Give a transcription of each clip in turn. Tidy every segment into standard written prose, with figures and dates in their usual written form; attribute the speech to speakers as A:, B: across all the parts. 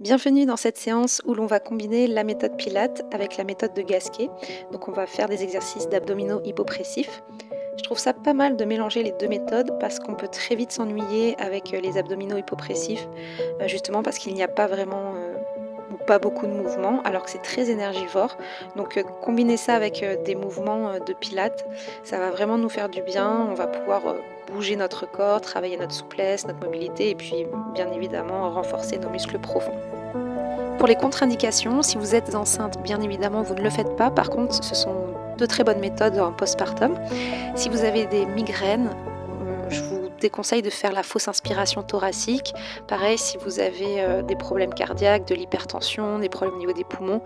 A: Bienvenue dans cette séance où l'on va combiner la méthode Pilates avec la méthode de Gasquet. Donc on va faire des exercices d'abdominaux hypopressifs. Je trouve ça pas mal de mélanger les deux méthodes parce qu'on peut très vite s'ennuyer avec les abdominaux hypopressifs, justement parce qu'il n'y a pas vraiment ou pas beaucoup de mouvements alors que c'est très énergivore. Donc combiner ça avec des mouvements de Pilates, ça va vraiment nous faire du bien. On va pouvoir bouger notre corps, travailler notre souplesse, notre mobilité et puis bien évidemment renforcer nos muscles profonds. Pour les contre-indications, si vous êtes enceinte, bien évidemment, vous ne le faites pas. Par contre, ce sont de très bonnes méthodes en postpartum. Si vous avez des migraines, je vous déconseille de faire la fausse inspiration thoracique. Pareil, si vous avez des problèmes cardiaques, de l'hypertension, des problèmes au niveau des poumons,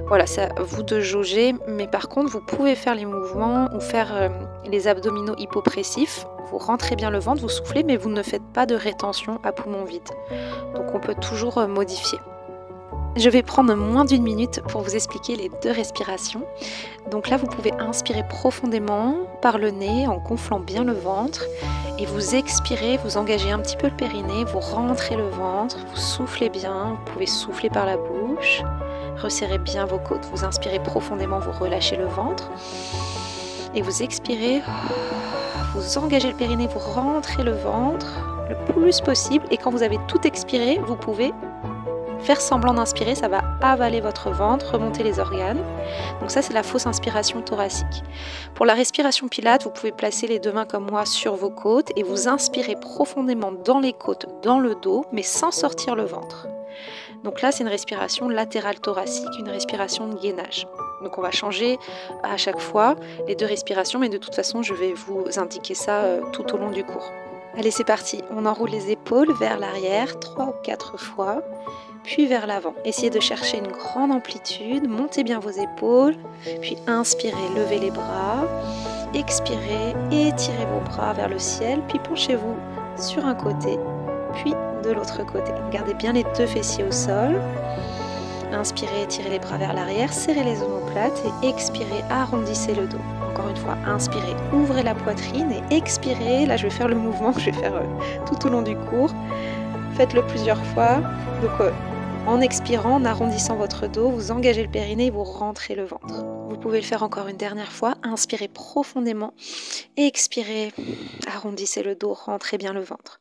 A: voilà, c'est à vous de jauger. Mais par contre, vous pouvez faire les mouvements ou faire les abdominaux hypopressifs. Vous rentrez bien le ventre, vous soufflez, mais vous ne faites pas de rétention à poumon vide. Donc on peut toujours modifier. Je vais prendre moins d'une minute pour vous expliquer les deux respirations. Donc là, vous pouvez inspirer profondément par le nez en gonflant bien le ventre et vous expirez, vous engagez un petit peu le périnée, vous rentrez le ventre, vous soufflez bien, vous pouvez souffler par la bouche, resserrez bien vos côtes, vous inspirez profondément, vous relâchez le ventre et vous expirez, vous engagez le périnée, vous rentrez le ventre le plus possible et quand vous avez tout expiré, vous pouvez faire semblant d'inspirer, ça va avaler votre ventre, remonter les organes. Donc ça, c'est la fausse inspiration thoracique. Pour la respiration Pilates, vous pouvez placer les deux mains comme moi sur vos côtes et vous inspirez profondément dans les côtes, dans le dos, mais sans sortir le ventre. Donc là, c'est une respiration latérale thoracique, une respiration de gainage. Donc on va changer à chaque fois les deux respirations, mais de toute façon, je vais vous indiquer ça tout au long du cours. Allez, c'est parti. On enroule les épaules vers l'arrière 3 ou 4 fois. Puis vers l'avant. Essayez de chercher une grande amplitude, montez bien vos épaules, puis inspirez, levez les bras, expirez, étirez vos bras vers le ciel, puis penchez-vous sur un côté, puis de l'autre côté. Gardez bien les deux fessiers au sol. Inspirez, étirez les bras vers l'arrière, serrez les omoplates et expirez, arrondissez le dos. Encore une fois, inspirez, ouvrez la poitrine et expirez. Là, je vais faire le mouvement que je vais faire tout au long du cours. Faites-le plusieurs fois. Donc, en expirant, en arrondissant votre dos, vous engagez le périnée et vous rentrez le ventre. Vous pouvez le faire encore une dernière fois. Inspirez profondément. Expirez, arrondissez le dos, rentrez bien le ventre.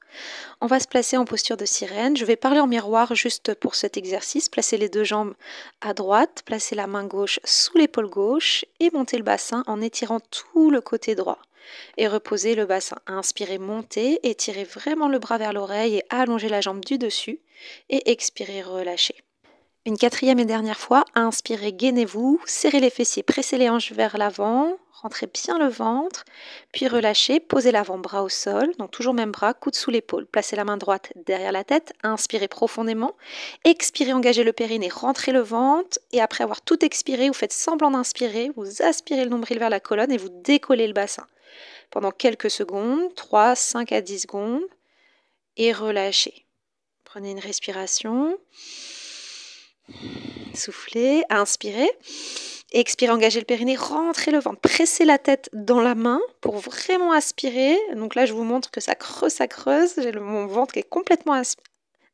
A: On va se placer en posture de sirène. Je vais parler en miroir juste pour cet exercice. Placez les deux jambes à droite, placez la main gauche sous l'épaule gauche et montez le bassin en étirant tout le côté droit. Et reposez le bassin. Inspirez, montez, étirez vraiment le bras vers l'oreille et allongez la jambe du dessus. Et expirez, relâchez. Une quatrième et dernière fois, inspirez, gainez-vous, serrez les fessiers, pressez les hanches vers l'avant, rentrez bien le ventre, puis relâchez, posez l'avant-bras au sol, donc toujours même bras, coude sous l'épaule, placez la main droite derrière la tête, inspirez profondément, expirez, engagez le périnée, rentrez le ventre, et après avoir tout expiré, vous faites semblant d'inspirer, vous aspirez le nombril vers la colonne et vous décollez le bassin. Pendant quelques secondes, 3, 5 à 10 secondes, et relâchez. Prenez une respiration. Soufflez, inspirez. Expirez, engagez le périnée, rentrez le ventre. Pressez la tête dans la main pour vraiment aspirer. Donc là, je vous montre que ça creuse. J'ai mon ventre qui est complètement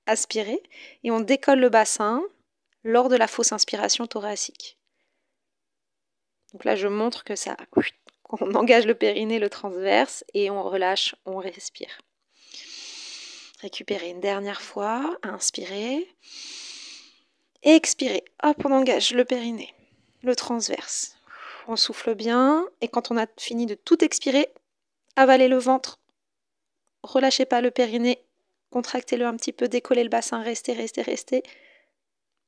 A: aspiré. Et on décolle le bassin lors de la fausse inspiration thoracique. Donc là, je montre que ça... On engage le périnée, le transverse, et on relâche, on respire. Récupérez une dernière fois, inspirez. Expirez, hop, on engage le périnée, le transverse. On souffle bien, et quand on a fini de tout expirer, avalez le ventre. Relâchez pas le périnée, contractez-le un petit peu, décollez le bassin, restez.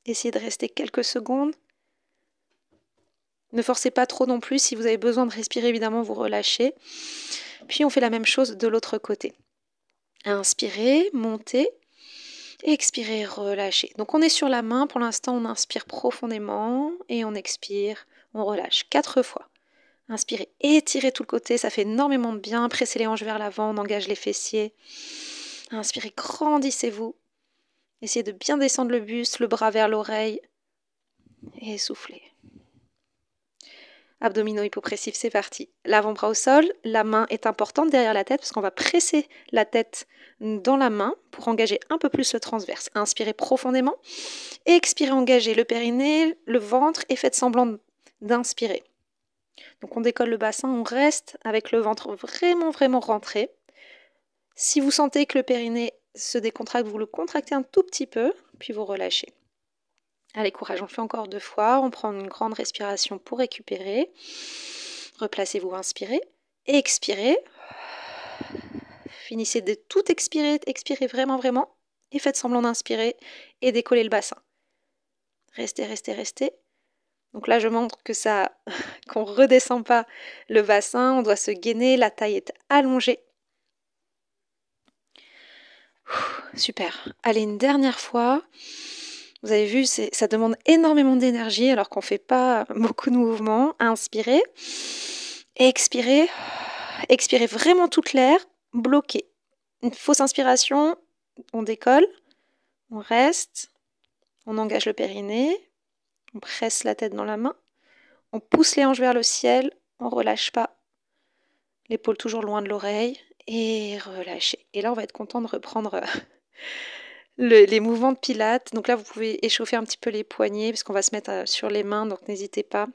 A: Essayez de rester quelques secondes. Ne forcez pas trop non plus, si vous avez besoin de respirer, évidemment, vous relâchez. Puis on fait la même chose de l'autre côté. Inspirez, montez. Expirez, relâchez. Donc on est sur la main, pour l'instant on inspire profondément et on expire, on relâche 4 fois. Inspirez, étirez tout le côté, ça fait énormément de bien. Pressez les hanches vers l'avant, on engage les fessiers. Inspirez, grandissez-vous. Essayez de bien descendre le buste, le bras vers l'oreille et soufflez. Abdominaux hypopressifs, c'est parti. L'avant-bras au sol, la main est importante derrière la tête parce qu'on va presser la tête dans la main pour engager un peu plus le transverse. Inspirez profondément. Expirez, engagez le périnée, le ventre et faites semblant d'inspirer. Donc on décolle le bassin, on reste avec le ventre vraiment, vraiment rentré. Si vous sentez que le périnée se décontracte, vous le contractez un tout petit peu, puis vous relâchez. Allez, courage, on le fait encore 2 fois. On prend une grande respiration pour récupérer. Replacez-vous, inspirez. Expirez. Finissez de tout expirer, expirez vraiment, vraiment. Et faites semblant d'inspirer et décollez le bassin. Restez, restez, restez. Donc là, je montre que ça, qu'on ne redescend pas le bassin. On doit se gainer, la taille est allongée. Super. Allez, une dernière fois. Vous avez vu, ça demande énormément d'énergie alors qu'on ne fait pas beaucoup de mouvements. Inspirez, expirez, expirez vraiment toute l'air, bloquez. Une fausse inspiration, on décolle, on reste, on engage le périnée, on presse la tête dans la main, on pousse les hanches vers le ciel, on ne relâche pas. L'épaule toujours loin de l'oreille et relâchez. Et là, on va être content de reprendre les mouvements de pilates. Donc là, vous pouvez échauffer un petit peu les poignets parce qu'on va se mettre sur les mains, donc n'hésitez pas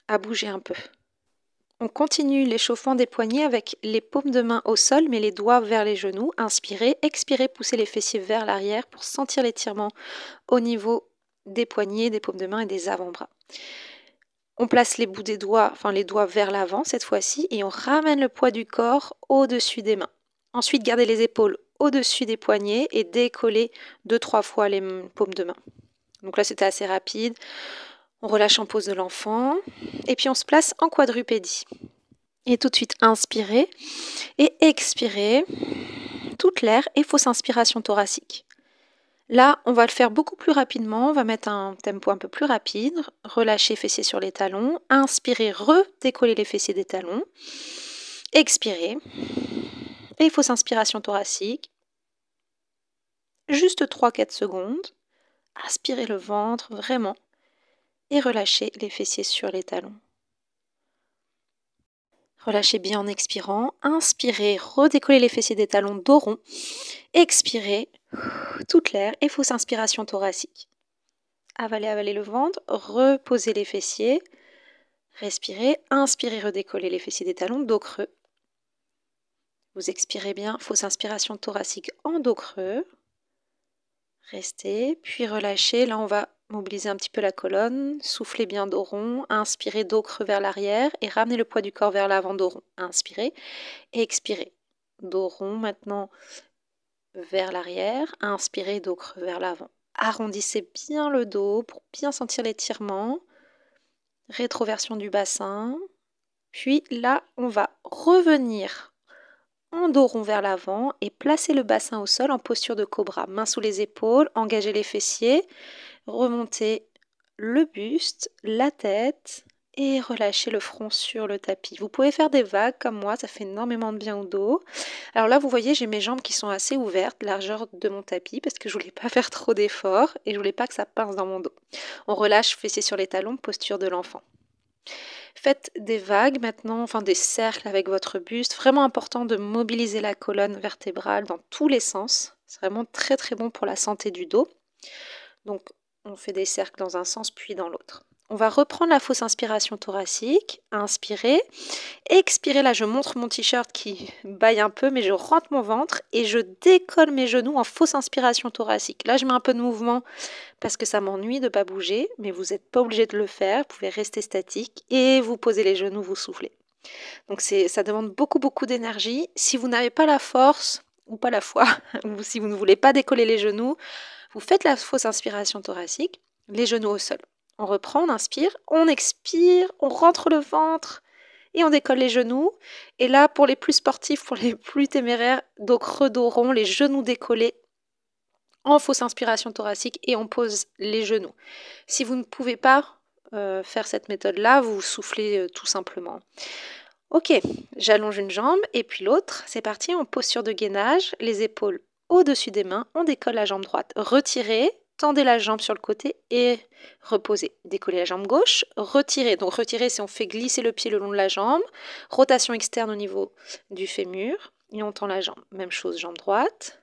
A: à bouger un peu. On continue l'échauffement des poignets avec les paumes de main au sol, mais les doigts vers les genoux. Inspirez, expirez, poussez les fessiers vers l'arrière pour sentir l'étirement au niveau des poignets, des paumes de main et des avant-bras. On place les bouts des doigts, enfin les doigts vers l'avant cette fois-ci, et on ramène le poids du corps au-dessus des mains. Ensuite, gardez les épaules au-dessus des poignets et décollez 2-3 fois les paumes de main. Donc là, c'était assez rapide. On relâche en pose de l'enfant. Et puis, on se place en quadrupédie. Et tout de suite, inspirez et expirez toute l'air et fausse inspiration thoracique. Là, on va le faire beaucoup plus rapidement. On va mettre un tempo un peu plus rapide. Relâchez fessiers sur les talons. Inspirez, redécollez les fessiers des talons. Expirez. Et fausse inspiration thoracique. Juste 3-4 secondes. Aspirez le ventre, vraiment. Et relâchez les fessiers sur les talons. Relâchez bien en expirant. Inspirez, redécollez les fessiers des talons, dos rond. Expirez, toute l'air et fausse inspiration thoracique. Avalez, avalez le ventre, reposez les fessiers. Respirez, inspirez, redécollez les fessiers des talons, dos creux. Vous expirez bien, fausse inspiration thoracique en dos creux. Restez, puis relâchez. Là, on va mobilisez un petit peu la colonne, soufflez bien dos rond, inspirez dos creux vers l'arrière et ramenez le poids du corps vers l'avant dos rond. Inspirez et expirez. Dos rond maintenant vers l'arrière, inspirez dos creux vers l'avant. Arrondissez bien le dos pour bien sentir l'étirement. Rétroversion du bassin. Puis là, on va revenir en dos rond vers l'avant et placer le bassin au sol en posture de cobra. Mains sous les épaules, engagez les fessiers. Remontez le buste, la tête et relâchez le front sur le tapis. Vous pouvez faire des vagues comme moi, ça fait énormément de bien au dos. Alors là, vous voyez, j'ai mes jambes qui sont assez ouvertes, largeur de mon tapis, parce que je voulais pas faire trop d'efforts et je voulais pas que ça pince dans mon dos. On relâche, fessiers sur les talons, posture de l'enfant. Faites des vagues maintenant, enfin des cercles avec votre buste. Vraiment important de mobiliser la colonne vertébrale dans tous les sens. C'est vraiment très très bon pour la santé du dos. Donc, on fait des cercles dans un sens puis dans l'autre. On va reprendre la fausse inspiration thoracique. Inspirez. Expirez. Là, je montre mon t-shirt qui baille un peu, mais je rentre mon ventre et je décolle mes genoux en fausse inspiration thoracique. Là, je mets un peu de mouvement parce que ça m'ennuie de ne pas bouger, mais vous n'êtes pas obligé de le faire. Vous pouvez rester statique et vous posez les genoux, vous soufflez. Donc, ça demande beaucoup, beaucoup d'énergie. Si vous n'avez pas la force ou pas la foi, ou si vous ne voulez pas décoller les genoux, vous faites la fausse inspiration thoracique, les genoux au sol. On reprend, on inspire, on expire, on rentre le ventre et on décolle les genoux. Et là, pour les plus sportifs, pour les plus téméraires, dos creux, dos rond, les genoux décollés en fausse inspiration thoracique et on pose les genoux. Si vous ne pouvez pas faire cette méthode-là, vous soufflez tout simplement. Ok, j'allonge une jambe et puis l'autre. C'est parti, en posture de gainage, les épaules au-dessus des mains, on décolle la jambe droite. Retirez, tendez la jambe sur le côté et reposez. Décollez la jambe gauche, retirez. Donc retirer, c'est on fait glisser le pied le long de la jambe. Rotation externe au niveau du fémur. Et on tend la jambe. Même chose, jambe droite.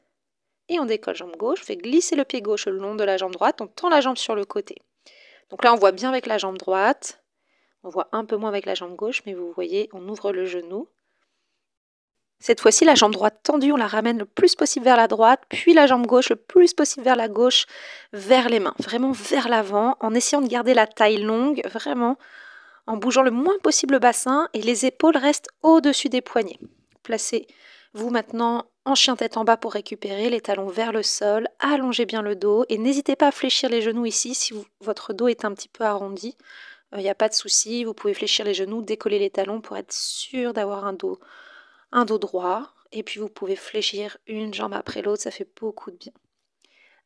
A: Et on décolle jambe gauche. On fait glisser le pied gauche le long de la jambe droite. On tend la jambe sur le côté. Donc là, on voit bien avec la jambe droite. On voit un peu moins avec la jambe gauche, mais vous voyez, on ouvre le genou. Cette fois-ci, la jambe droite tendue, on la ramène le plus possible vers la droite, puis la jambe gauche le plus possible vers la gauche, vers les mains, vraiment vers l'avant, en essayant de garder la taille longue, vraiment, en bougeant le moins possible le bassin, et les épaules restent au-dessus des poignets. Placez-vous maintenant en chien tête en bas pour récupérer, les talons vers le sol, allongez bien le dos, et n'hésitez pas à fléchir les genoux ici si votre dos est un petit peu arrondi. Il n'y a pas de souci, vous pouvez fléchir les genoux, décoller les talons pour être sûr d'avoir un dos droit, et puis vous pouvez fléchir une jambe après l'autre, ça fait beaucoup de bien.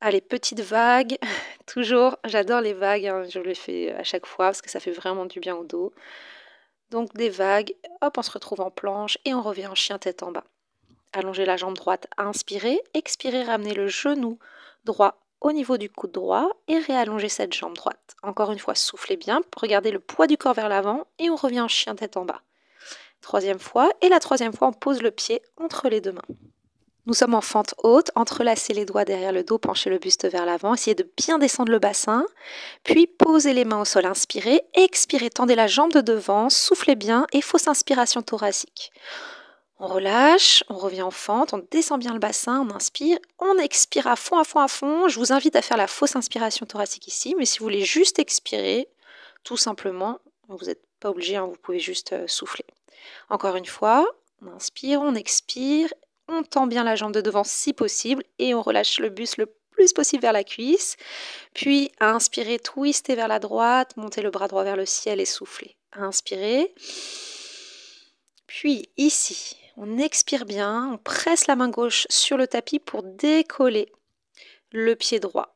A: Allez, petite vague, toujours, j'adore les vagues, hein, je les fais à chaque fois parce que ça fait vraiment du bien au dos. Donc des vagues, hop, on se retrouve en planche et on revient en chien tête en bas. Allongez la jambe droite, inspirez, expirez, ramenez le genou droit au niveau du coude droit et réallongez cette jambe droite. Encore une fois, soufflez bien, regardez le poids du corps vers l'avant et on revient en chien tête en bas. Troisième fois, et la troisième fois, on pose le pied entre les deux mains. Nous sommes en fente haute, entrelacez les doigts derrière le dos, penchez le buste vers l'avant, essayez de bien descendre le bassin, puis posez les mains au sol, inspirez, expirez, tendez la jambe de devant, soufflez bien et fausse inspiration thoracique. On relâche, on revient en fente, on descend bien le bassin, on inspire, on expire à fond, à fond, à fond. Je vous invite à faire la fausse inspiration thoracique ici, mais si vous voulez juste expirer, tout simplement, vous n'êtes pas obligé, hein, vous pouvez juste souffler. Encore une fois, on inspire, on expire, on tend bien la jambe de devant si possible et on relâche le buste le plus possible vers la cuisse. Puis, inspirez, twistez vers la droite, montez le bras droit vers le ciel et soufflez. Inspirez. Puis, ici, on expire bien, on presse la main gauche sur le tapis pour décoller le pied droit.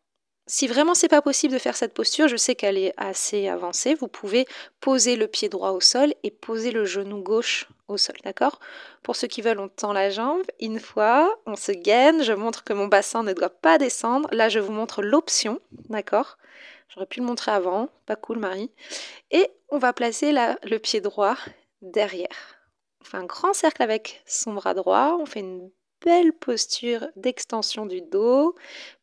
A: Si vraiment c'est pas possible de faire cette posture, je sais qu'elle est assez avancée, vous pouvez poser le pied droit au sol et poser le genou gauche au sol, d'accord? Pour ceux qui veulent, on tend la jambe une fois, on se gaine, je montre que mon bassin ne doit pas descendre. Là, je vous montre l'option, d'accord? J'aurais pu le montrer avant, pas cool Marie. Et on va placer le pied droit derrière. On fait un grand cercle avec son bras droit, on fait une belle posture d'extension du dos,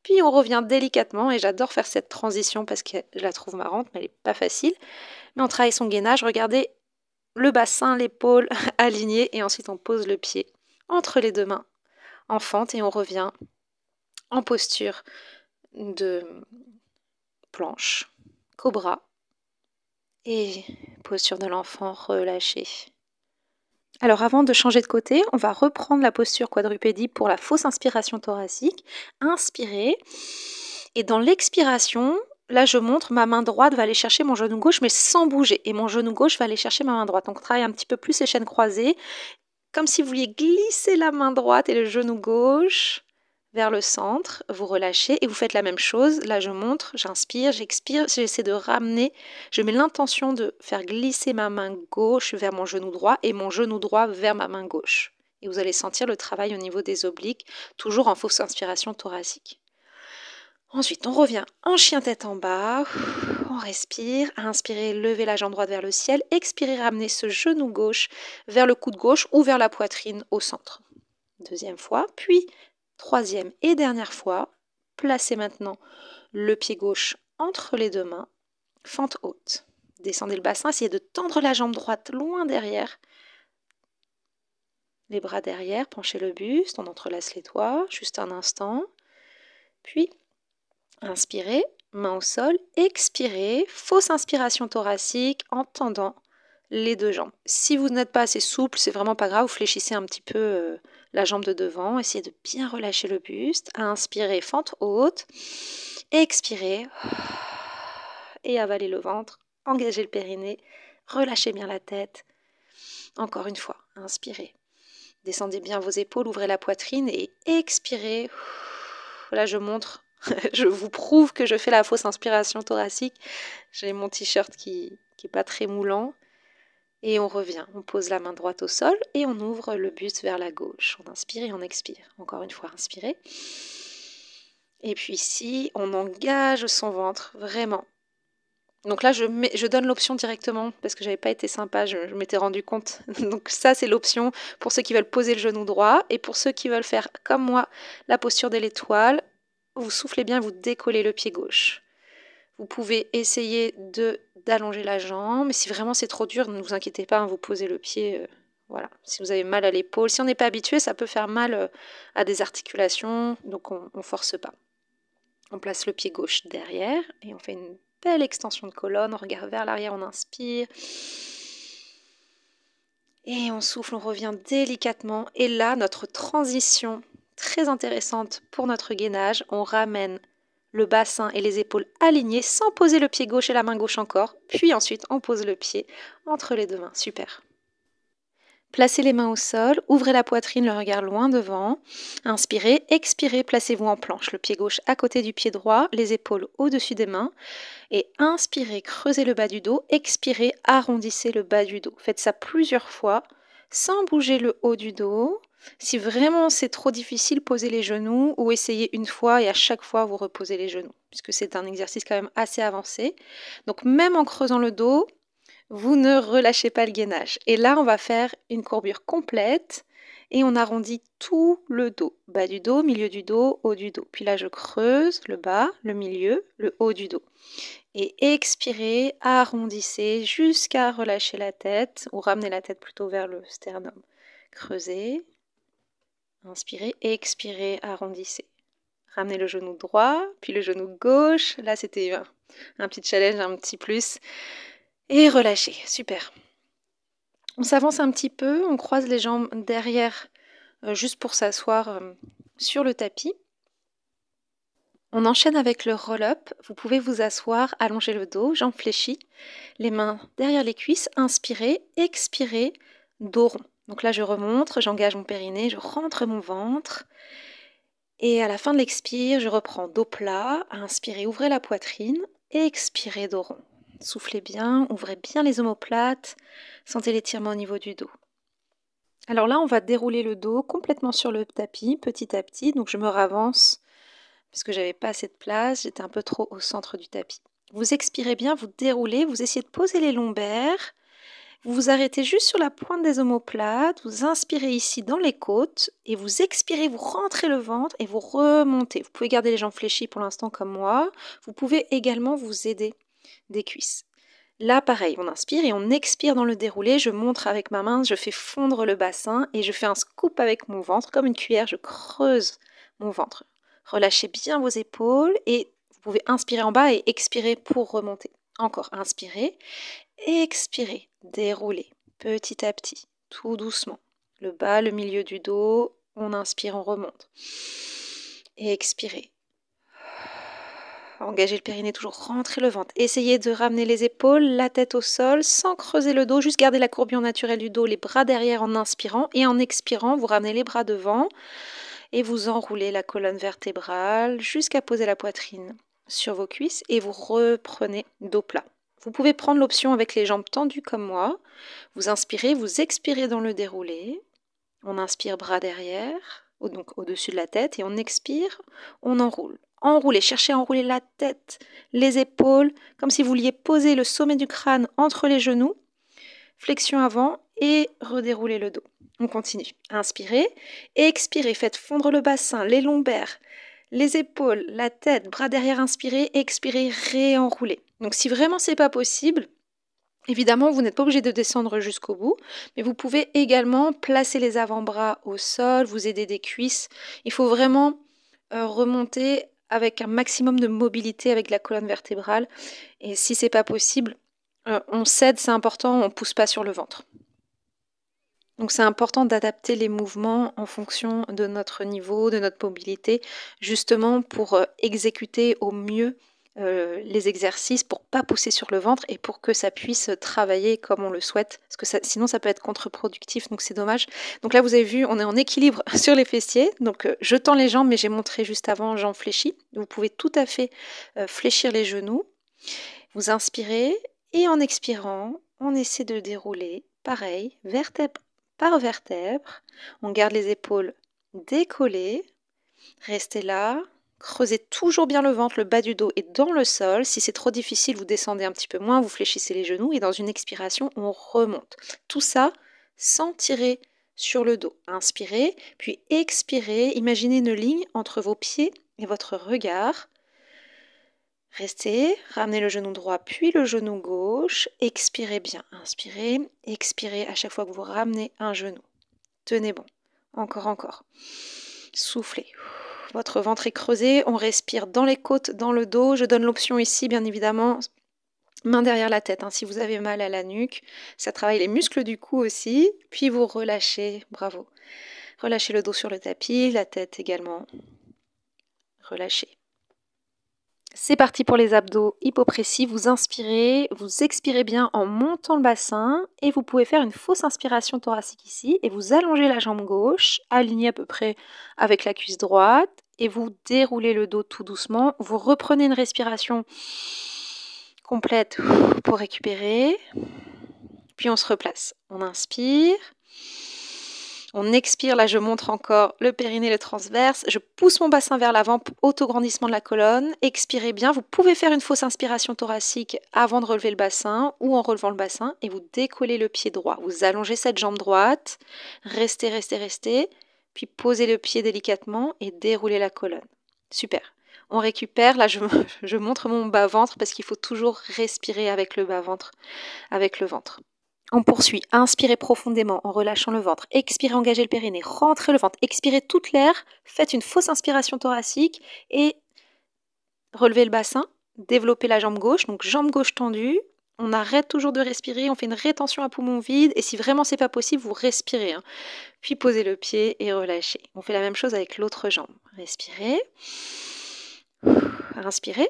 A: puis on revient délicatement, et j'adore faire cette transition parce que je la trouve marrante, mais elle n'est pas facile. Mais on travaille son gainage, regardez le bassin, l'épaule alignée, et ensuite on pose le pied entre les deux mains en fente et on revient en posture de planche, cobra, et posture de l'enfant relâchée. Alors avant de changer de côté, on va reprendre la posture quadrupédie pour la fausse inspiration thoracique. Inspirez. Et dans l'expiration, là je montre, ma main droite va aller chercher mon genou gauche mais sans bouger. Et mon genou gauche va aller chercher ma main droite. Donc on travaille un petit peu plus les chaînes croisées. Comme si vous vouliez glisser la main droite et le genou gauche vers le centre. Vous relâchez et vous faites la même chose. Là je montre, j'inspire, j'expire, j'essaie de ramener. Je mets l'intention de faire glisser ma main gauche vers mon genou droit et mon genou droit vers ma main gauche. Et vous allez sentir le travail au niveau des obliques, toujours en fausse inspiration thoracique. Ensuite, on revient en chien tête en bas, on respire, inspirez, levez la jambe droite vers le ciel, expirez, ramenez ce genou gauche vers le coude gauche ou vers la poitrine au centre. Deuxième fois, puis troisième et dernière fois, placez maintenant le pied gauche entre les deux mains, fente haute. Descendez le bassin, essayez de tendre la jambe droite loin derrière. Les bras derrière, penchez le buste, on entrelace les doigts, juste un instant. Puis, inspirez, main au sol, expirez, fausse inspiration thoracique en tendant les deux jambes. Si vous n'êtes pas assez souple, c'est vraiment pas grave, vous fléchissez un petit peu la jambe de devant, essayez de bien relâcher le buste. Inspirez, fente haute, expirez et avalez le ventre, engagez le périnée, relâchez bien la tête. Encore une fois, inspirez. Descendez bien vos épaules, ouvrez la poitrine et expirez. Là, je montre, je vous prouve que je fais la fausse inspiration thoracique. J'ai mon t-shirt qui n'est pas très moulant. Et on revient, on pose la main droite au sol et on ouvre le buste vers la gauche. On inspire et on expire. Encore une fois, inspirez. Et puis ici, on engage son ventre, vraiment. Donc là, je donne l'option directement parce que j'avais pas été sympa, je m'étais rendu compte. Donc ça, c'est l'option pour ceux qui veulent poser le genou droit. Et pour ceux qui veulent faire comme moi, la posture de l'étoile, vous soufflez bien, vous décollez le pied gauche. Vous pouvez essayer d'allonger la jambe. Mais si vraiment c'est trop dur, ne vous inquiétez pas, hein, vous posez le pied. Voilà. Si vous avez mal à l'épaule, si on n'est pas habitué, ça peut faire mal à des articulations. Donc on ne force pas. On place le pied gauche derrière et on fait une belle extension de colonne. On regarde vers l'arrière, on inspire. Et on souffle, on revient délicatement. Et là, notre transition très intéressante pour notre gainage. On ramène le bassin et les épaules alignés sans poser le pied gauche et la main gauche encore. Puis ensuite, on pose le pied entre les deux mains. Super. Placez les mains au sol, ouvrez la poitrine, le regard loin devant. Inspirez, expirez, placez-vous en planche. Le pied gauche à côté du pied droit, les épaules au-dessus des mains. Et inspirez, creusez le bas du dos. Expirez, arrondissez le bas du dos. Faites ça plusieurs fois sans bouger le haut du dos. Si vraiment c'est trop difficile, posez les genoux ou essayez une fois et à chaque fois vous reposez les genoux, puisque c'est un exercice quand même assez avancé. Donc même en creusant le dos, vous ne relâchez pas le gainage. Et là, on va faire une courbure complète et on arrondit tout le dos. Bas du dos, milieu du dos, haut du dos. Puis là, je creuse le bas, le milieu, le haut du dos. Et expirez, arrondissez jusqu'à relâcher la tête ou ramener la tête plutôt vers le sternum. Creusez, inspirez, expirez, arrondissez. Ramenez le genou droit, puis le genou gauche. Là, c'était un petit challenge, un petit plus. Et relâchez, super. On s'avance un petit peu, on croise les jambes derrière juste pour s'asseoir sur le tapis. On enchaîne avec le roll-up. Vous pouvez vous asseoir, allonger le dos, jambes fléchies, les mains derrière les cuisses, inspirez, expirez, dos rond. Donc là, je remonte, j'engage mon périnée, je rentre mon ventre. Et à la fin de l'expire, je reprends dos plat, inspirez, ouvrez la poitrine, expirez, dos rond. Soufflez bien, ouvrez bien les omoplates, sentez l'étirement au niveau du dos. Alors là, on va dérouler le dos complètement sur le tapis, petit à petit. Donc je me ravance, parce que j'avais pas assez de place, j'étais un peu trop au centre du tapis. Vous expirez bien, vous déroulez, vous essayez de poser les lombaires. Vous vous arrêtez juste sur la pointe des omoplates, vous inspirez ici dans les côtes, et vous expirez, vous rentrez le ventre et vous remontez. Vous pouvez garder les jambes fléchies pour l'instant comme moi. Vous pouvez également vous aider des cuisses. Là, pareil, on inspire et on expire dans le déroulé. Je montre avec ma main, je fais fondre le bassin et je fais un scoop avec mon ventre. Comme une cuillère, je creuse mon ventre. Relâchez bien vos épaules et vous pouvez inspirer en bas et expirer pour remonter. Encore, inspirez, expirez, déroulez petit à petit, tout doucement. Le bas, le milieu du dos, on inspire, on remonte. Et expirez. Engagez le périnée, toujours rentrer le ventre. Essayez de ramener les épaules, la tête au sol, sans creuser le dos. Juste garder la courbure naturelle du dos, les bras derrière en inspirant. Et en expirant, vous ramenez les bras devant. Et vous enroulez la colonne vertébrale jusqu'à poser la poitrine sur vos cuisses. Et vous reprenez dos plat. Vous pouvez prendre l'option avec les jambes tendues comme moi. Vous inspirez, vous expirez dans le déroulé. On inspire bras derrière, donc au-dessus de la tête. Et on expire, on enroule. Enroulez, cherchez à enrouler la tête, les épaules, comme si vous vouliez poser le sommet du crâne entre les genoux. Flexion avant et redéroulez le dos. On continue. Inspirez, expirez, faites fondre le bassin, les lombaires, les épaules, la tête, bras derrière, inspirez, expirez, réenroulez. Donc si vraiment c'est pas possible, évidemment, vous n'êtes pas obligé de descendre jusqu'au bout, mais vous pouvez également placer les avant-bras au sol, vous aider des cuisses. Il faut vraiment remonter avec un maximum de mobilité avec la colonne vertébrale. Et si c'est pas possible, on cède, c'est important, on pousse pas sur le ventre. Donc c'est important d'adapter les mouvements en fonction de notre niveau, de notre mobilité, justement pour exécuter au mieux les exercices, pour pas pousser sur le ventre et pour que ça puisse travailler comme on le souhaite, parce que sinon ça peut être contre-productif, donc c'est dommage. Donc là vous avez vu, on est en équilibre sur les fessiers, donc je tends les jambes, mais j'ai montré juste avant, jambes fléchies. Vous pouvez tout à fait fléchir les genoux. Vous inspirez et en expirant, on essaie de dérouler, pareil, vertèbre par vertèbre. On garde les épaules décollées. Restez là, Creusez toujours bien le ventre, le bas du dos est dans le sol. Si c'est trop difficile, vous descendez un petit peu moins, vous fléchissez les genoux et dans une expiration, on remonte. Tout ça sans tirer sur le dos. Inspirez, puis expirez. Imaginez une ligne entre vos pieds et votre regard. Restez, ramenez le genou droit puis le genou gauche. Expirez bien. Inspirez, expirez à chaque fois que vous ramenez un genou. Tenez bon. Encore, encore. Soufflez. Votre ventre est creusé, on respire dans les côtes, dans le dos. Je donne l'option ici, bien évidemment, main derrière la tête. Si vous avez mal à la nuque, ça travaille les muscles du cou aussi. Puis vous relâchez, bravo. Relâchez le dos sur le tapis, la tête également. Relâchez. C'est parti pour les abdos hypopressifs. Vous inspirez, vous expirez bien en montant le bassin et vous pouvez faire une fausse inspiration thoracique ici et vous allongez la jambe gauche, alignée à peu près avec la cuisse droite et vous déroulez le dos tout doucement. Vous reprenez une respiration complète pour récupérer. Puis on se replace. On inspire. On expire, là je montre encore le périnée, le transverse. Je pousse mon bassin vers l'avant, autograndissement de la colonne. Expirez bien. Vous pouvez faire une fausse inspiration thoracique avant de relever le bassin ou en relevant le bassin et vous décollez le pied droit. Vous allongez cette jambe droite. Restez, restez, restez. Puis posez le pied délicatement et déroulez la colonne. Super. On récupère. Là je montre mon bas-ventre parce qu'il faut toujours respirer avec le bas-ventre, avec le ventre. On poursuit. Inspirez profondément en relâchant le ventre. Expirez, engagez le périnée. Rentrez le ventre. Expirez toute l'air. Faites une fausse inspiration thoracique et relevez le bassin. Développez la jambe gauche. Donc jambe gauche tendue. On arrête toujours de respirer. On fait une rétention à poumon vide. Et si vraiment c'est pas possible, vous respirez. Puis posez le pied et relâchez. On fait la même chose avec l'autre jambe. Respirez. Inspirez.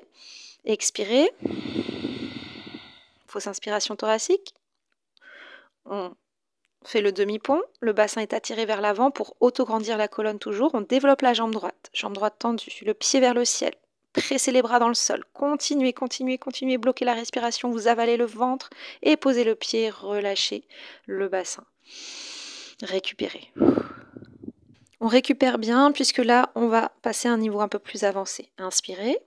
A: Expirez. Fausse inspiration thoracique. On fait le demi-pont, le bassin est attiré vers l'avant pour autograndir la colonne toujours. On développe la jambe droite tendue, le pied vers le ciel. Pressez les bras dans le sol. Continuez, continuez, continuez, bloquez la respiration, vous avalez le ventre et posez le pied, relâchez le bassin. Récupérez. On récupère bien puisque là, on va passer à un niveau un peu plus avancé. Inspirez.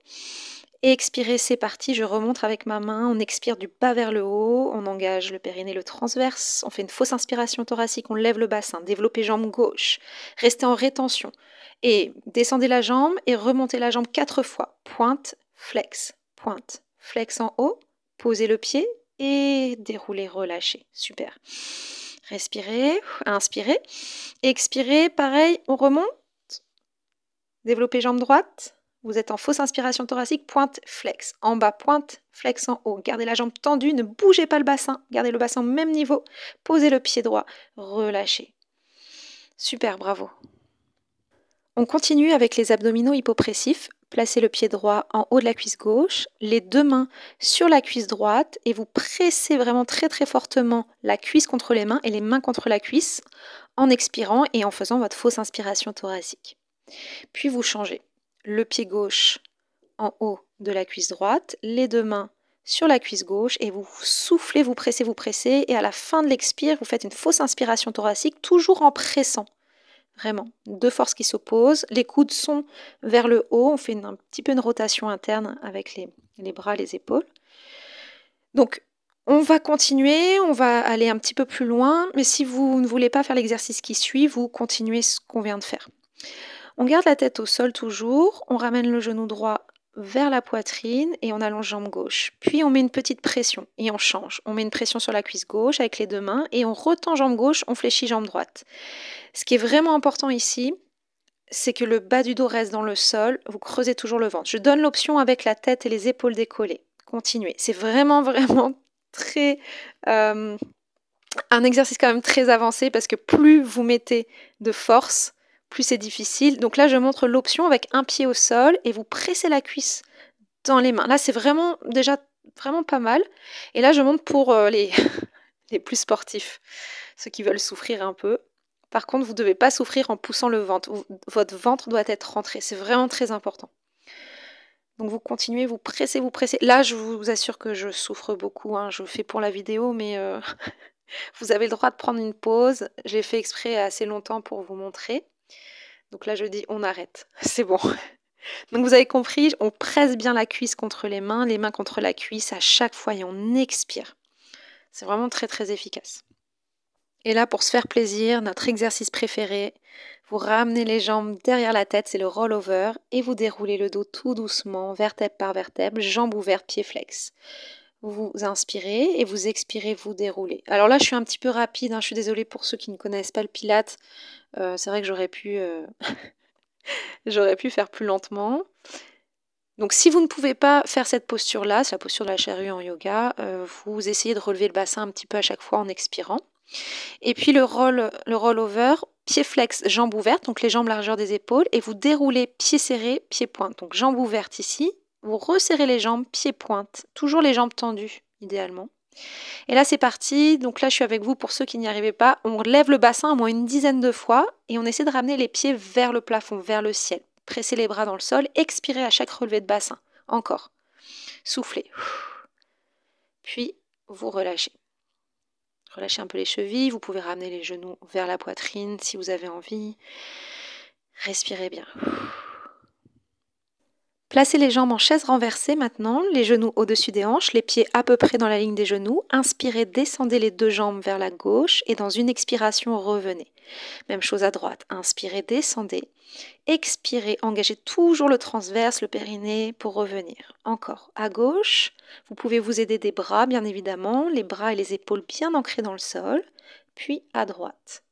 A: Expirez, c'est parti, je remonte avec ma main, on expire du bas vers le haut, on engage le périnée, le transverse, on fait une fausse inspiration thoracique, on lève le bassin, développez jambe gauche, restez en rétention et descendez la jambe et remontez la jambe 4 fois, pointe, flex en haut, posez le pied et déroulez, relâchez, super. Respirez, inspirez, expirez, pareil, on remonte, développez jambe droite. Vous êtes en fausse inspiration thoracique, pointe, flex. En bas, pointe, flex en haut. Gardez la jambe tendue, ne bougez pas le bassin. Gardez le bassin au même niveau. Posez le pied droit, relâchez. Super, bravo. On continue avec les abdominaux hypopressifs. Placez le pied droit en haut de la cuisse gauche, les deux mains sur la cuisse droite et vous pressez vraiment très très fortement la cuisse contre les mains et les mains contre la cuisse en expirant et en faisant votre fausse inspiration thoracique. Puis vous changez. Le pied gauche en haut de la cuisse droite, les deux mains sur la cuisse gauche et vous soufflez, vous pressez et à la fin de l'expire, vous faites une fausse inspiration thoracique toujours en pressant. Vraiment, deux forces qui s'opposent, les coudes sont vers le haut, on fait un petit peu une rotation interne avec les bras, les épaules. Donc, on va continuer, on va aller un petit peu plus loin, mais si vous ne voulez pas faire l'exercice qui suit, vous continuez ce qu'on vient de faire. On garde la tête au sol toujours, on ramène le genou droit vers la poitrine et on allonge jambe gauche. Puis on met une petite pression et on change. On met une pression sur la cuisse gauche avec les deux mains et on retend jambe gauche, on fléchit jambe droite. Ce qui est vraiment important ici, c'est que le bas du dos reste dans le sol, vous creusez toujours le ventre. Je donne l'option avec la tête et les épaules décollées. Continuez. C'est vraiment, vraiment très... un exercice quand même très avancé parce que plus vous mettez de force, plus c'est difficile. Donc là, je montre l'option avec un pied au sol et vous pressez la cuisse dans les mains. Là, c'est vraiment déjà vraiment pas mal. Et là, je montre pour les plus sportifs, ceux qui veulent souffrir un peu. Par contre, vous ne devez pas souffrir en poussant le ventre. Votre ventre doit être rentré. C'est vraiment très important. Donc vous continuez, vous pressez, vous pressez. Là, je vous assure que je souffre beaucoup. Je fais pour la vidéo, mais vous avez le droit de prendre une pause. J'ai fait exprès assez longtemps pour vous montrer. Donc là, je dis on arrête. C'est bon. Donc vous avez compris, on presse bien la cuisse contre les mains contre la cuisse à chaque fois et on expire. C'est vraiment très très efficace. Et là, pour se faire plaisir, notre exercice préféré, vous ramenez les jambes derrière la tête, c'est le roll-over, et vous déroulez le dos tout doucement, vertèbre par vertèbre, jambes ouvertes, pieds flex. Vous inspirez et vous expirez, vous déroulez. Alors là, je suis un petit peu rapide, je suis désolée pour ceux qui ne connaissent pas le Pilates. C'est vrai que j'aurais pu faire plus lentement. Donc si vous ne pouvez pas faire cette posture-là, c'est la posture de la charrue en yoga, vous essayez de relever le bassin un petit peu à chaque fois en expirant. Et puis le roll-over, pied flex, jambes ouvertes, donc les jambes largeur des épaules, et vous déroulez pieds serrés, pieds pointe. Donc jambes ouvertes ici, vous resserrez les jambes, pieds pointe, toujours les jambes tendues idéalement. Et là c'est parti, donc là je suis avec vous pour ceux qui n'y arrivaient pas, on lève le bassin au moins une dizaine de fois et on essaie de ramener les pieds vers le plafond, vers le ciel. Pressez les bras dans le sol, expirez à chaque relevé de bassin. Encore. Soufflez. Puis vous relâchez. Relâchez un peu les chevilles, vous pouvez ramener les genoux vers la poitrine si vous avez envie. Respirez bien. Placez les jambes en chaise renversée maintenant, les genoux au-dessus des hanches, les pieds à peu près dans la ligne des genoux. Inspirez, descendez les deux jambes vers la gauche et dans une expiration, revenez. Même chose à droite. Inspirez, descendez. Expirez, engagez toujours le transverse, le périnée pour revenir. Encore. À gauche, vous pouvez vous aider des bras, bien évidemment, les bras et les épaules bien ancrés dans le sol. Puis à droite.